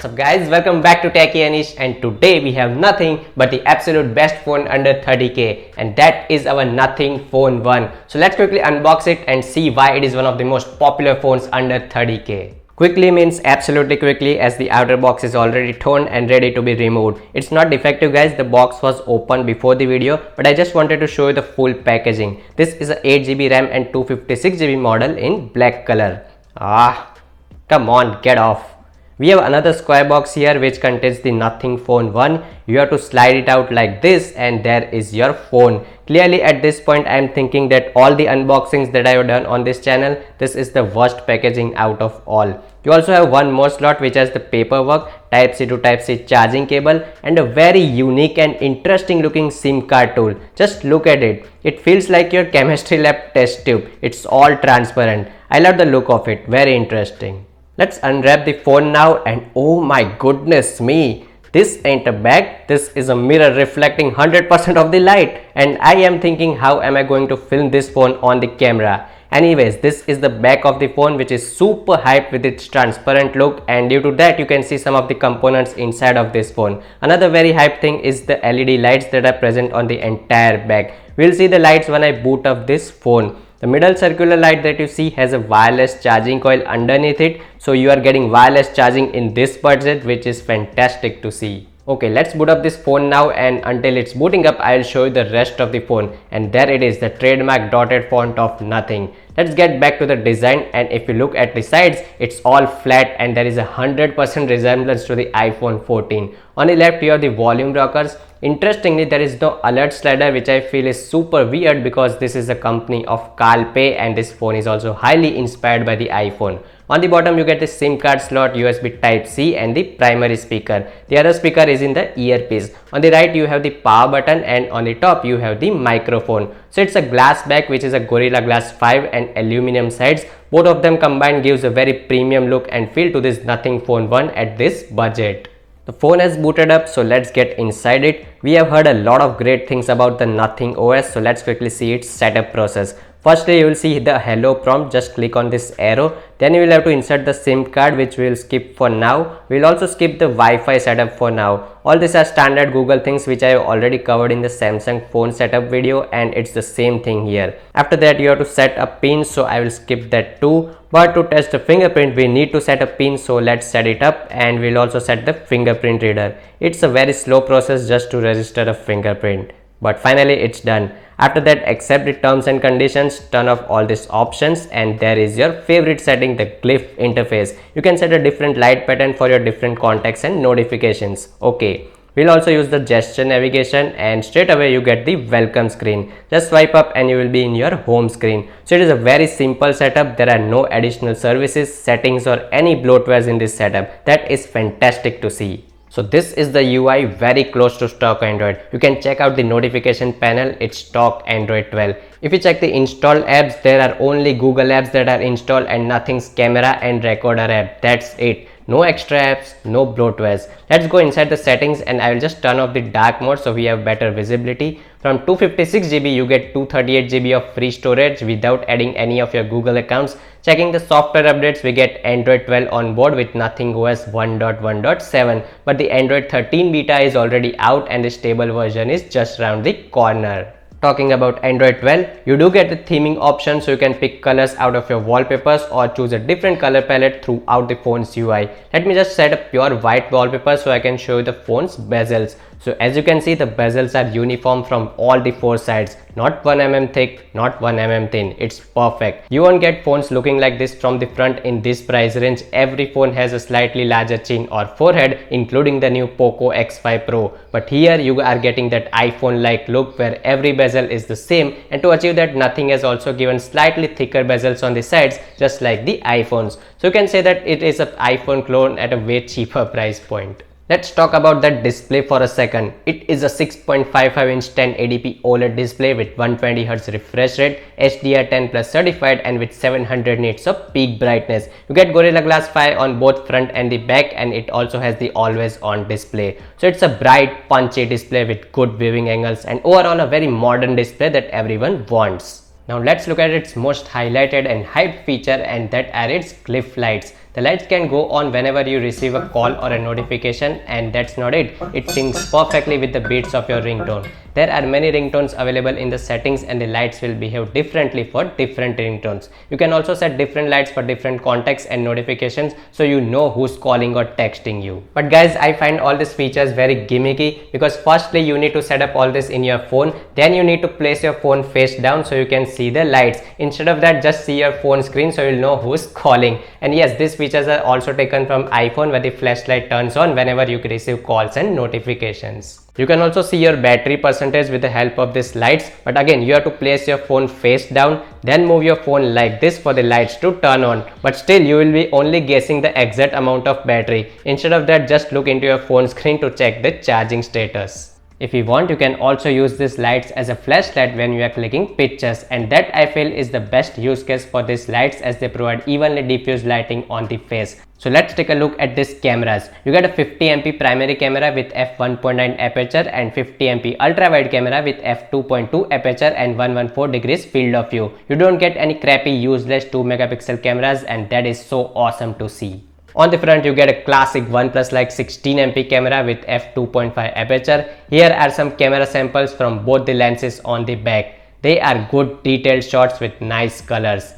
What's up guys, welcome back to Techie Anish, and today we have nothing but the absolute best phone under 30k, and that is our Nothing Phone 1. So let's quickly unbox it and see why it is one of the most popular phones under 30k. Quickly means absolutely quickly, as the outer box is already torn and ready to be removed. It's not defective guys, the box was open before the video, but I just wanted to show you the full packaging. This is a 8GB RAM and 256GB model in black color. Come on, get off. We have another square box here which contains the Nothing Phone 1. You have to slide it out like this and there is your phone. Clearly at this point I am thinking that all the unboxings that I have done on this channel, this is the worst packaging out of all. You also have one more slot which has the paperwork, Type-C to Type-C charging cable, and a very unique and interesting looking SIM card tool. Just look at it. It feels like your chemistry lab test tube. It's all transparent. I love the look of it. Very interesting. Let's unwrap the phone now, and oh my goodness me, this ain't a bag, this is a mirror reflecting 100% of the light, and I am thinking how am I going to film this phone on the camera. Anyways, this is the back of the phone which is super hyped with its transparent look, and due to that you can see some of the components inside of this phone. Another very hyped thing is the LED lights that are present on the entire back. We'll see the lights when I boot up this phone. The middle circular light that you see has a wireless charging coil underneath it, so you are getting wireless charging in this budget, which is fantastic to see. Okay, let's boot up this phone now, and until it's booting up I'll show you the rest of the phone. And there it is, the trademark dotted font of Nothing. Let's get back to the design, and if you look at the sides, it's all flat and there is a 100% resemblance to the iPhone 14. On the left you have the volume rockers. Interestingly, there is no alert slider, which I feel is super weird because this is a company of Carl Pei and this phone is also highly inspired by the iPhone. On the bottom you get the SIM card slot, USB Type-C, and the primary speaker. The other speaker is in the earpiece. On the right you have the power button, and on the top you have the microphone. So it's a glass back which is a Gorilla Glass 5 and aluminum sides. Both of them combined gives a very premium look and feel to this Nothing Phone 1 at this budget. The phone has booted up, so let's get inside it. We have heard a lot of great things about the Nothing OS, so let's quickly see its setup process. Firstly, you will see the hello prompt. Just click on this arrow. Then you will have to insert the SIM card, which we will skip for now. We will also skip the Wi-Fi setup for now. All these are standard Google things which I have already covered in the Samsung phone setup video, and it's the same thing here. After that you have to set a pin, so I will skip that too. But to test the fingerprint we need to set a pin, so let's set it up, and we'll also set the fingerprint reader. It's a very slow process just to register a fingerprint, but finally it's done. After that, accept the terms and conditions, turn off all these options, and there is your favorite setting, the glyph interface. You can set a different light pattern for your different contacts and notifications. Okay, we'll also use the gesture navigation, and straight away you get the welcome screen. Just swipe up and you will be in your home screen. So it is a very simple setup. There are no additional services, settings, or any bloatwares in this setup. That is fantastic to see. So this is the UI, very close to stock Android. You can check out the notification panel, it's stock Android 12. If you check the installed apps, there are only Google apps that are installed and Nothing's camera and recorder app. That's it. No extra apps, no bloatwares. Let's go inside the settings, and I will just turn off the dark mode so we have better visibility. From 256GB you get 238GB of free storage without adding any of your Google accounts. Checking the software updates, we get Android 12 on board with Nothing OS 1.1.7, but the Android 13 beta is already out and the stable version is just around the corner. Talking about Android 12, you do get the theming option, so you can pick colors out of your wallpapers or choose a different color palette throughout the phone's UI. Let me just set a pure white wallpaper so I can show you the phone's bezels. So as you can see, the bezels are uniform from all the four sides. Not 1mm thick, not 1mm thin. It's perfect. You won't get phones looking like this from the front in this price range. Every phone has a slightly larger chin or forehead, including the new Poco X5 Pro. But here you are getting that iPhone-like look where every bezel is the same, and to achieve that, Nothing has also given slightly thicker bezels on the sides, just like the iPhones. So you can say that it is an iPhone clone at a way cheaper price point. Let's talk about that display for a second. It is a 6.55-inch 1080p OLED display with 120Hz refresh rate, HDR10 Plus certified, and with 700 nits of peak brightness. You get Gorilla Glass 5 on both front and the back, and it also has the always on display. So it's a bright, punchy display with good viewing angles, and overall a very modern display that everyone wants. Now let's look at its most highlighted and hyped feature, and that are its glyph lights. The lights can go on whenever you receive a call or a notification, and that's not it. It syncs perfectly with the beats of your ringtone. There are many ringtones available in the settings, and the lights will behave differently for different ringtones. You can also set different lights for different contexts and notifications, so you know who's calling or texting you. But guys, I find all these features very gimmicky because firstly you need to set up all this in your phone, then you need to place your phone face down so you can see the lights. Instead of that, just see your phone screen so you'll know who's calling. And yes, these features are also taken from iPhone, where the flashlight turns on whenever you receive calls and notifications. You can also see your battery percentage with the help of these lights, but again you have to place your phone face down, then move your phone like this for the lights to turn on. But still you will be only guessing the exact amount of battery. Instead of that, just look into your phone screen to check the charging status. If you want, you can also use these lights as a flashlight when you are clicking pictures, and that I feel is the best use case for these lights, as they provide evenly diffused lighting on the face. So let's take a look at these cameras. You get a 50MP primary camera with f1.9 aperture and 50MP ultra wide camera with f2.2 aperture and 114 degrees field of view. You don't get any crappy useless 2 megapixel cameras, and that is so awesome to see. On the front, you get a classic OnePlus like 16MP camera with f2.5 aperture. Here are some camera samples from both the lenses on the back. They are good detailed shots with nice colors.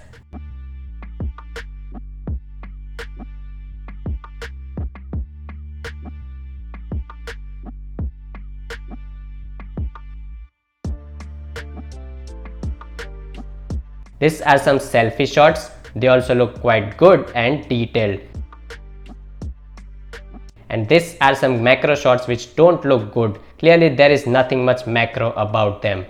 These are some selfie shots. They also look quite good and detailed. And these are some macro shots which don't look good. Clearly there is nothing much macro about them.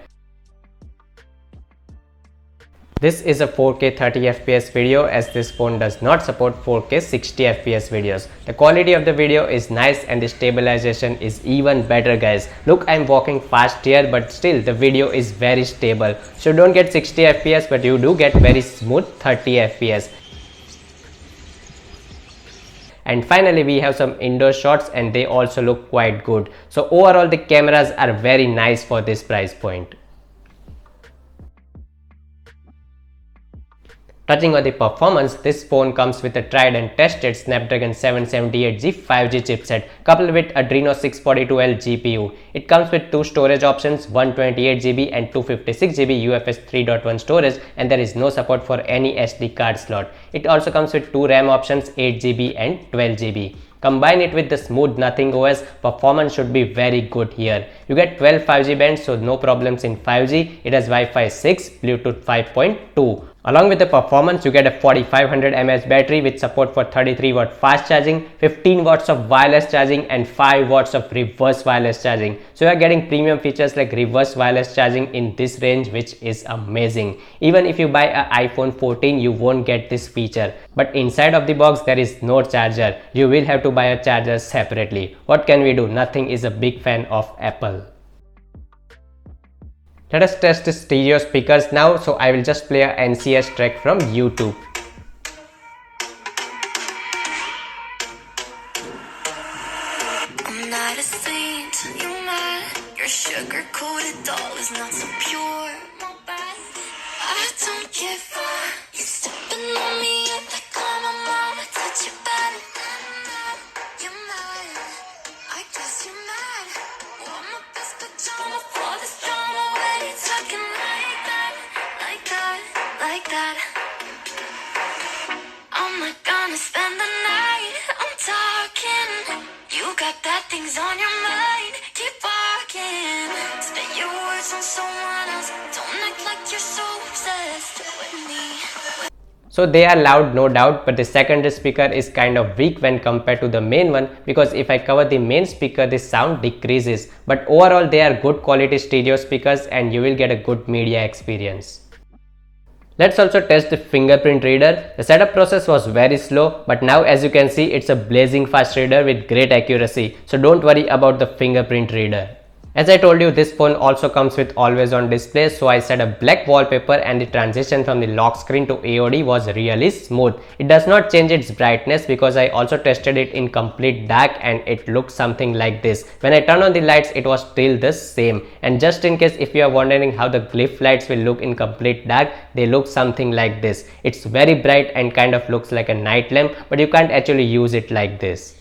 This is a 4K 30fps video, as this phone does not support 4K 60fps videos. The quality of the video is nice and the stabilization is even better, guys. Look, I'm walking fast here, but still the video is very stable. So you don't get 60fps, but you do get very smooth 30fps. And finally we have some indoor shots, and they also look quite good. So overall the cameras are very nice for this price point. Touching on the performance, this phone comes with a tried and tested Snapdragon 778G 5G chipset coupled with Adreno 642L GPU. It comes with two storage options, 128GB and 256GB UFS 3.1 storage, and there is no support for any SD card slot. It also comes with two RAM options, 8GB and 12GB. Combine it with the smooth Nothing OS, performance should be very good here. You get 12 5G bands, so no problems in 5G. It has Wi-Fi 6, Bluetooth 5.2. Along with the performance, you get a 4500 mAh battery with support for 33 watt fast charging, 15 watts of wireless charging and 5 watts of reverse wireless charging. So you are getting premium features like reverse wireless charging in this range, which is amazing. Even if you buy an iPhone 14, you won't get this feature. But inside of the box, there is no charger. You will have to buy a charger separately. What can we do? Nothing is a big fan of Apple. Let us test the stereo speakers now. So I will just play a NCS track from YouTube. I'm not a saint, you're not. Your sugar-coated doll is not so pure. My bad, I don't give up. You stepping on me like I'm a mom. I touch your body, you're mad. I guess you're mad. Want my best pajama for this drama. When you talking like that, like that, like that. I'm not gonna spend the night. I'm talking. You got bad things on your mind. Keep walking. Spit your words on someone else. Don't act like you're so obsessed with me. So they are loud, no doubt, but the secondary speaker is kind of weak when compared to the main one, because if I cover the main speaker, the sound decreases. But overall they are good quality stereo speakers and you will get a good media experience. Let's also test the fingerprint reader. The setup process was very slow, but now as you can see, it's a blazing fast reader with great accuracy. So don't worry about the fingerprint reader. As I told you, this phone also comes with always on display, so I set a black wallpaper and the transition from the lock screen to AOD was really smooth. It does not change its brightness because I also tested it in complete dark and it looks something like this. When I turn on the lights, it was still the same. And just in case if you are wondering how the glyph lights will look in complete dark, they look something like this. It's very bright and kind of looks like a night lamp, but you can't actually use it like this.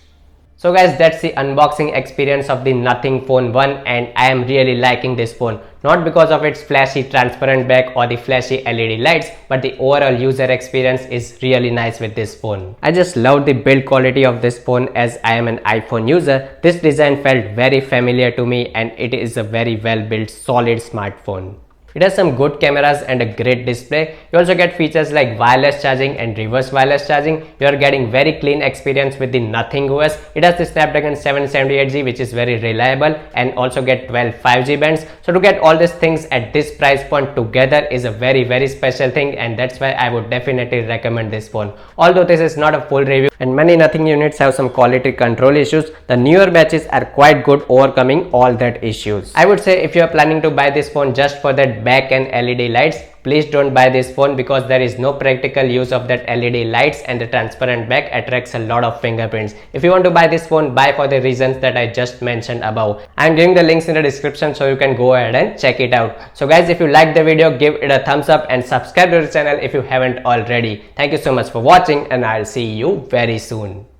So guys, that's the unboxing experience of the Nothing Phone 1 and I am really liking this phone. Not because of its flashy transparent back or the flashy LED lights, but the overall user experience is really nice with this phone. I just love the build quality of this phone as I am an iPhone user. This design felt very familiar to me and it is a very well built solid smartphone. It has some good cameras and a great display. You also get features like wireless charging and reverse wireless charging. You are getting very clean experience with the Nothing OS. It has the Snapdragon 778G which is very reliable and also get 12 5G bands. So to get all these things at this price point together is a very special thing and that's why I would definitely recommend this phone. Although this is not a full review and many Nothing units have some quality control issues, the newer batches are quite good overcoming all that issues. I would say if you are planning to buy this phone just for that back and LED lights, please don't buy this phone because there is no practical use of that LED lights and the transparent back attracts a lot of fingerprints. If you want to buy this phone, buy for the reasons that I just mentioned above. I am giving the links in the description so you can go ahead and check it out. So guys, if you like the video, give it a thumbs up and subscribe to the channel if you haven't already. Thank you so much for watching and I'll see you very soon.